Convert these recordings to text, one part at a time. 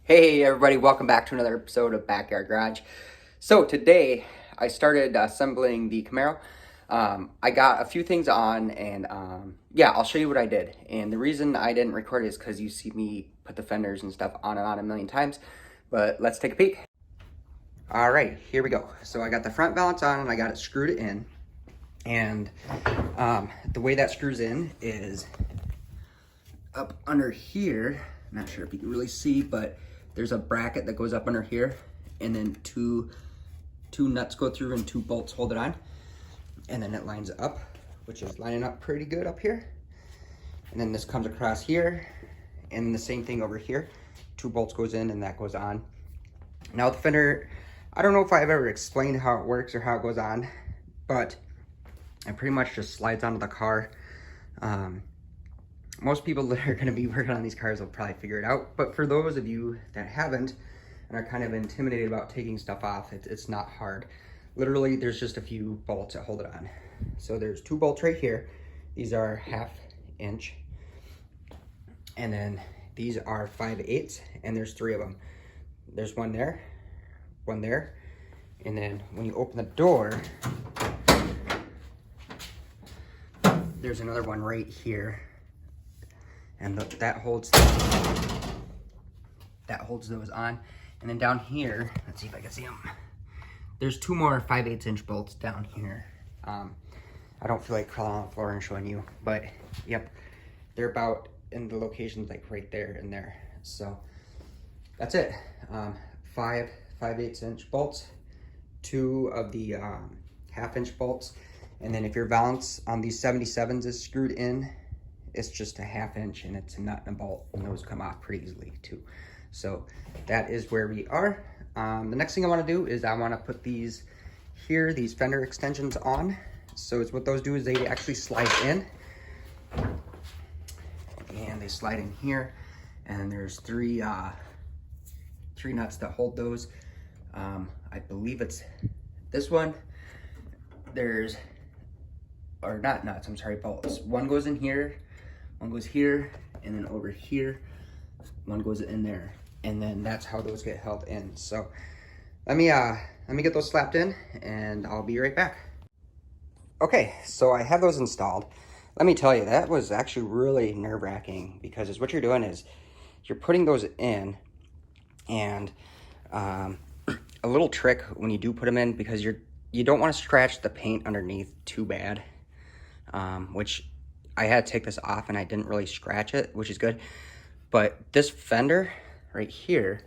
Hey everybody, welcome back to another episode of Backyard Garage. So today I started assembling the Camaro. I got a few things on and yeah, I'll show you what I did. And the reason I didn't record it is because you see me put the fenders and stuff on and on a million times. But let's take a peek. Alright, here we go. So I got the front balance on and I got it screwed in. And the way that screws in is up under here. I'm not sure if you can really see, but there's a bracket that goes up under here, and then two nuts go through and two bolts hold it on, and then it lines up, which is lining up pretty good up here. And then this comes across here, and the same thing over here. Two bolts goes in and that goes on. Now the fender, I don't know if I've ever explained how it works or how it goes on, but it pretty much just slides onto the car. Most people that are going to be working on these cars will probably figure it out, but for those of you that haven't and are kind of intimidated about taking stuff off, it's not hard. Literally, there's just a few bolts that hold it on. So there's two bolts right here. These are 1/2 inch, and then these are 5/8, and there's 3 of them. There's one there, and then when you open the door, there's another one right here. And that holds those on. And then down here, let's see if I can see them. There's 2 more 5/8 inch bolts down here. I don't feel like crawling on the floor and showing you, but yep, they're about in the locations like right there and there. So that's it. 5 5/8 inch bolts, 2 of the 1/2 inch bolts, and then if your valance on these 77s is screwed in, it's just a 1/2 inch, and it's a nut and a bolt, and those come off pretty easily too. So that is where we are. The next thing I want to do is I want to put these Fender Extensions on. So it's what those do is they actually slide in, and they slide in here, and there's three nuts that hold those. I believe it's this one. Or not nuts, I'm sorry, bolts. One goes in here, one goes here, and then over here, one goes in there, and then that's how those get held in. So let me get those slapped in, and I'll be right back. Okay, so I have those installed. Let me tell you, that was actually really nerve-wracking, because what you're doing is you're putting those in, and a little trick when you do put them in, because you don't want to scratch the paint underneath too bad, which I had to take this off and I didn't really scratch it, which is good. But this fender right here,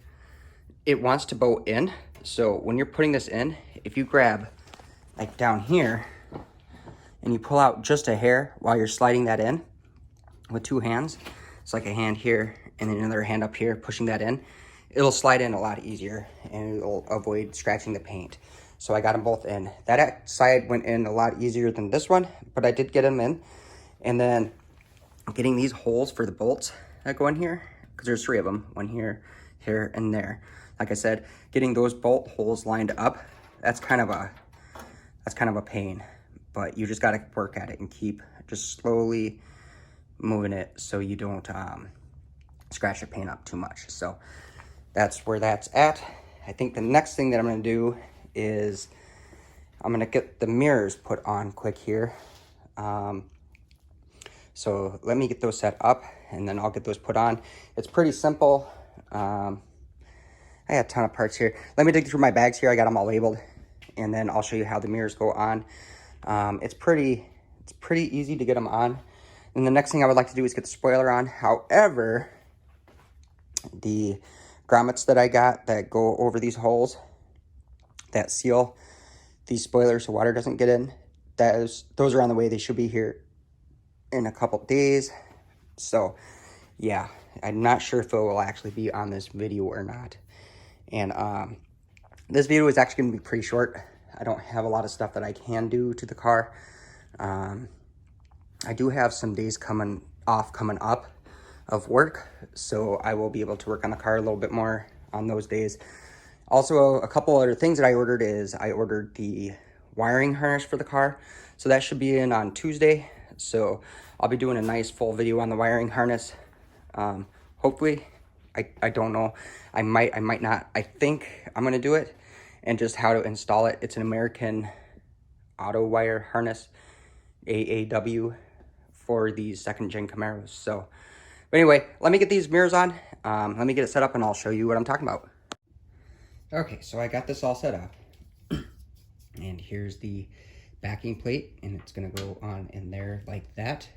it wants to bow in. So when you're putting this in, if you grab like down here and you pull out just a hair while you're sliding that in with 2 hands, it's like a hand here and then another hand up here pushing that in, it'll slide in a lot easier and it'll avoid scratching the paint. So I got them both in. That side went in a lot easier than this one, but I did get them in. And then getting these holes for the bolts that go in here, because there's 3 of them, one here, here, and there. Like I said, getting those bolt holes lined up, that's kind of a pain. But you just got to work at it and keep just slowly moving it so you don't scratch the paint up too much. So that's where that's at. I think the next thing that I'm going to do is I'm going to get the mirrors put on quick here. So let me get those set up, and then I'll get those put on. It's pretty simple. I got a ton of parts here. Let me dig through my bags here. I got them all labeled, and then I'll show you how the mirrors go on. It's pretty easy to get them on. And the next thing I would like to do is get the spoiler on. However, the grommets that I got that go over these holes that seal these spoilers so water doesn't get in, those are on the way. They should be here in a couple days. So yeah, I'm not sure if it will actually be on this video or not. And this video is actually going to be pretty short. I don't have a lot of stuff that I can do to the car. I do have some days coming up of work, so I will be able to work on the car a little bit more on those days. Also, a couple other things that I ordered is I ordered the wiring harness for the car, so that should be in on Tuesday. So I'll be doing a nice full video on the wiring harness, hopefully, I don't know. I might not. I think I'm going to do it, and just how to install it. It's an American auto wire harness, AAW, for these 2nd-gen Camaros. So, but anyway, let me get these mirrors on. Let me get it set up, and I'll show you what I'm talking about. Okay, so I got this all set up. And here's the backing plate, and it's going to go on in there like that.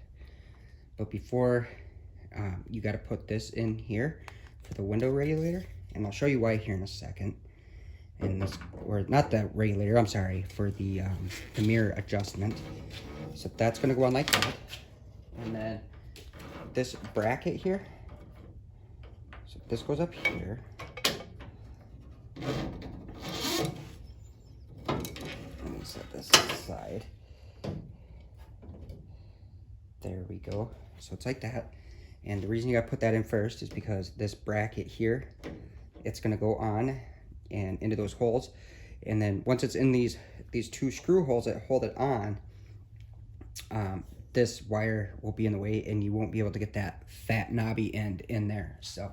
But before, you got to put this in here for the window regulator, and I'll show you why here in a second. And this, or not the regulator, I'm sorry, for the mirror adjustment. So that's going to go on like that. And then this bracket here, so this goes up here. Let me set this aside. There we go. So it's like that. And the reason you gotta put that in first is because this bracket here, it's gonna go on and into those holes. And then once it's in these 2 screw holes that hold it on, this wire will be in the way and you won't be able to get that fat knobby end in there. So,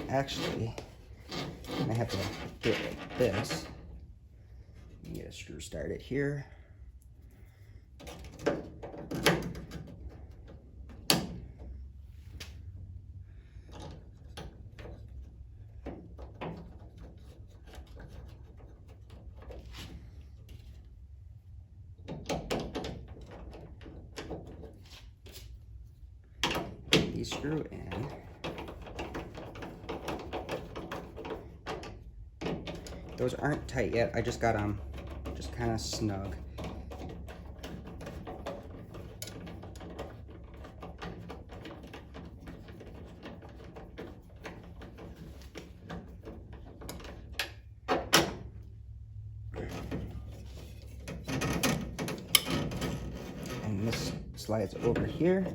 actually, I have to do it like this. Get a screw started here. These screw in. Those aren't tight yet. I just got them just kind of snug. And this slides over here.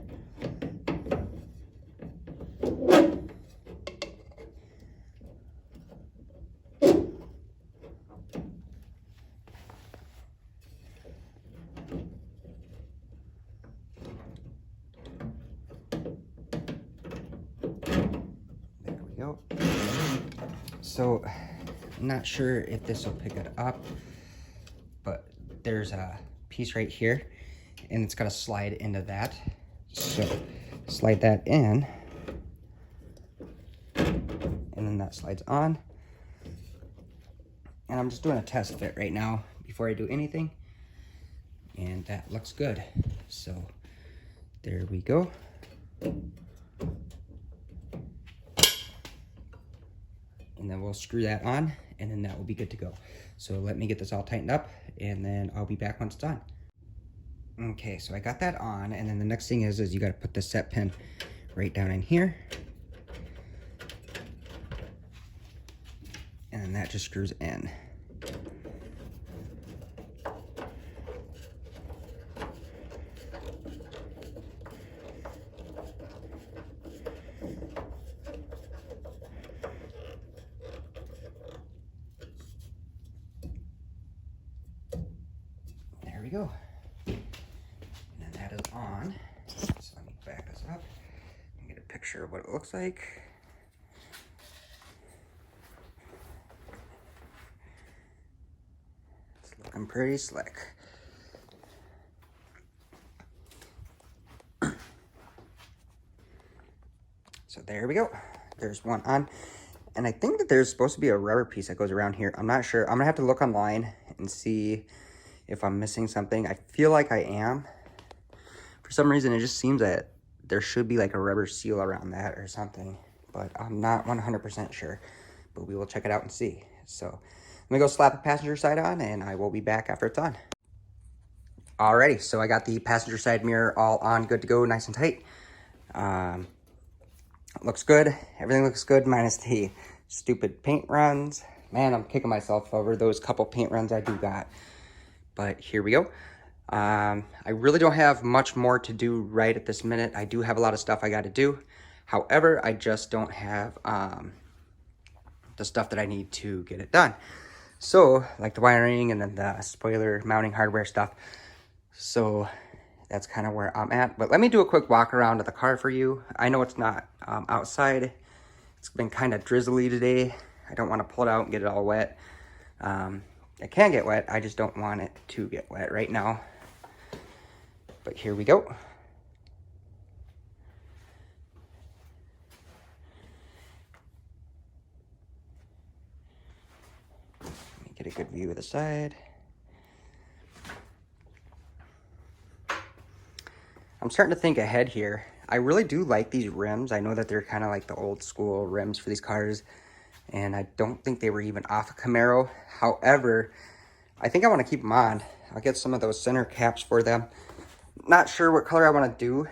So, I'm not sure if this will pick it up, but there's a piece right here, and it's gonna slide into that. So, slide that in, and then that slides on. And I'm just doing a test fit right now before I do anything, and that looks good. So, there we go. And then we'll screw that on, and then that will be good to go. So let me get this all tightened up, and then I'll be back once it's on. Okay, so I got that on, and then the next thing is you got to put the set pin right down in here. And then that just screws in. There we go. And then that is on. So let me back this up and get a picture of what it looks like. It's looking pretty slick. So there we go. There's one on. And I think that there's supposed to be a rubber piece that goes around here. I'm not sure. I'm gonna have to look online and see if I'm missing something. I feel like I am. For some reason, it just seems that there should be like a rubber seal around that or something, but I'm not 100% sure, but we will check it out and see. So let me go slap the passenger side on, and I will be back after it's on. Alrighty, so I got the passenger side mirror all on, good to go, nice and tight. Looks good. Everything looks good minus the stupid paint runs. Man, I'm kicking myself over those couple paint runs I do got. But here we go. I really don't have much more to do right at this minute. I do have a lot of stuff I got to do. However, I just don't have the stuff that I need to get it done. So, like the wiring and then the spoiler mounting hardware stuff. So, that's kind of where I'm at. But let me do a quick walk around of the car for you. I know it's not outside. It's been kind of drizzly today. I don't want to pull it out and get it all wet. It can get wet. I just don't want it to get wet right now. But here we go. Let me get a good view of the side. I'm starting to think ahead here. I really do like these rims. I know that they're kind of like the old school rims for these cars, and I don't think they were even off a Camaro. However, I think I want to keep them on. I'll get some of those center caps for them. Not sure what color I want to do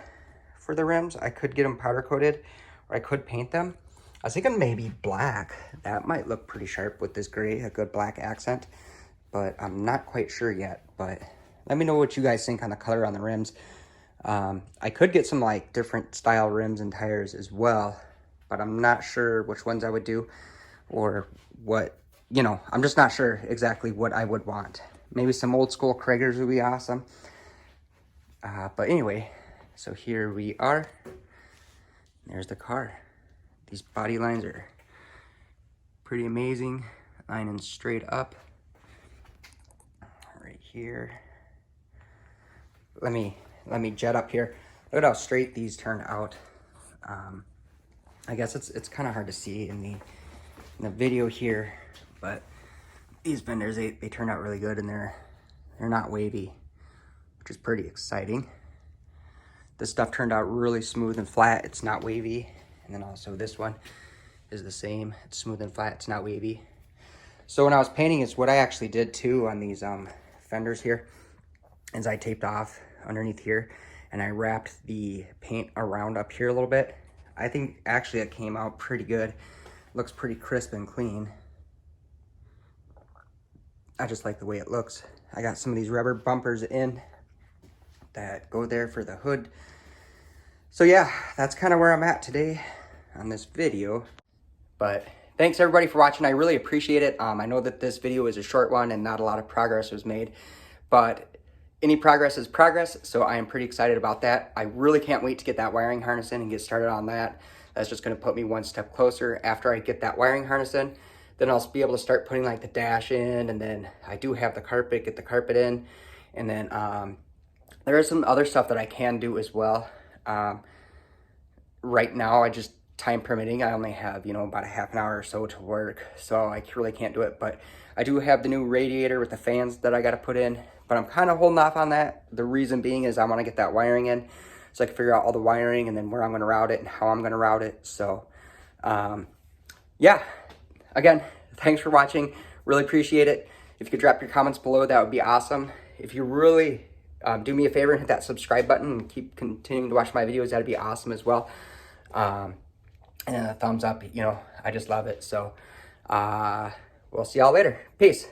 for the rims. I could get them powder coated, or I could paint them. I was thinking maybe black. That might look pretty sharp with this gray, a good black accent, but I'm not quite sure yet. But let me know what you guys think on the color on the rims. I could get some like different style rims and tires as well, but I'm not sure which ones I would do or what, you know, I'm just not sure exactly what I would want. Maybe some old school Kragers would be awesome. But anyway, so here we are. There's the car. These body lines are pretty amazing. Lining straight up right here. Let me jet up here. Look at how straight these turn out. I guess it's kind of hard to see in the video here, but these fenders, they turn out really good, and they're not wavy, which is pretty exciting. This stuff turned out really smooth and flat. It's not wavy. And then also this one is the same. It's smooth and flat. It's not wavy. So when I was painting, it's what I actually did too on these fenders here, is I taped off underneath here, and I wrapped the paint around up here a little bit. I think actually it came out pretty good. Looks pretty crisp and clean. I just like the way it looks. I got some of these rubber bumpers in that go there for the hood. So yeah, that's kind of where I'm at today on this video. But thanks everybody for watching. I really appreciate it. I know that this video is a short one and not a lot of progress was made, but any progress is progress, so I am pretty excited about that. I really can't wait to get that wiring harness in and get started on that. That's just going to put me one step closer. After I get that wiring harness in, then I'll be able to start putting like the dash in, and then I do have the carpet, get the carpet in, and then there is some other stuff that I can do as well. Right now, I just, time permitting, I only have, you know, about a half an hour or so to work, so I really can't do it. But I do have the new radiator with the fans that I got to put in, but I'm kind of holding off on that. The reason being is I want to get that wiring in so I can figure out all the wiring and then where I'm going to route it and how I'm going to route it. So yeah, again, thanks for watching. Really appreciate it. If you could drop your comments below, that would be awesome. If you really do me a favor and hit that subscribe button and keep continuing to watch my videos, that'd be awesome as well. And a thumbs up, you know, I just love it. So we'll see y'all later. Peace.